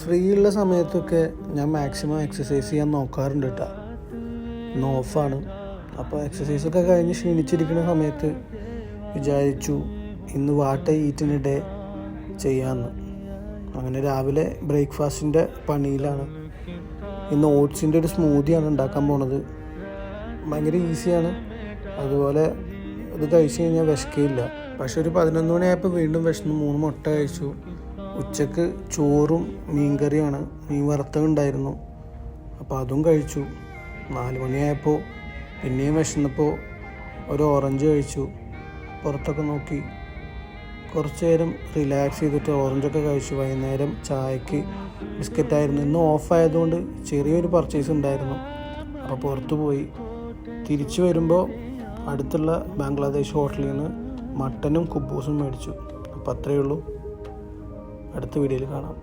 Free ഉള്ള സമയത്തൊക്കെ ഞാൻ മാക്സിമം എക്സസൈസ് ചെയ്യാൻ നോക്കാറുണ്ട് കേട്ടോ. ഇന്ന് ഓഫാണ്. അപ്പോൾ എക്സസൈസൊക്കെ കഴിഞ്ഞ് ക്ഷീണിച്ചിരിക്കുന്ന സമയത്ത് വിചാരിച്ചു ഇന്ന് what I eat in A day ചെയ്യാമെന്ന്. അങ്ങനെ രാവിലെ ബ്രേക്ക്ഫാസ്റ്റിൻ്റെ പണിയിലാണ്. ഇന്ന് ഓട്സിൻ്റെ ഒരു സ്മൂത്തിയാണ് ഉണ്ടാക്കാൻ പോണത്. ഭയങ്കര ഈസിയാണ്. അതുപോലെ ഇത് കഴിച്ച് കഴിഞ്ഞാൽ വിശക്കില്ല. പക്ഷെ ഒരു 11 മണിയായപ്പോൾ വീണ്ടും വിശന്നു. 3 മുട്ട കഴിച്ചു. ഉച്ചക്ക് ചോറും മീൻകറിയാണ്, മീൻ വറുത്തതുണ്ടായിരുന്നു, അപ്പോൾ അതും കഴിച്ചു. 4 മണിയായപ്പോൾ പിന്നെയും വിശന്നപ്പോൾ ഒരു ഓറഞ്ച് കഴിച്ചു. പുറത്തൊക്കെ നോക്കി കുറച്ച് നേരം റിലാക്സ് ചെയ്തിട്ട് ഓറഞ്ചൊക്കെ കഴിച്ചു. വൈകുന്നേരം ചായക്ക് ബിസ്ക്കറ്റായിരുന്നു. ഇന്ന് ഓഫായതുകൊണ്ട് ചെറിയൊരു പർച്ചേസ് ഉണ്ടായിരുന്നു. അപ്പോൾ പുറത്ത് പോയി തിരിച്ചു വരുമ്പോൾ അടുത്തുള്ള ബംഗ്ലാദേശ് ഹോട്ടലിൽ നിന്ന് മട്ടനും കുബൂസും മേടിച്ചു. അപ്പോൾ അത്രയേ ഉള്ളൂ. അടുത്ത വീഡിയോയിൽ കാണാം.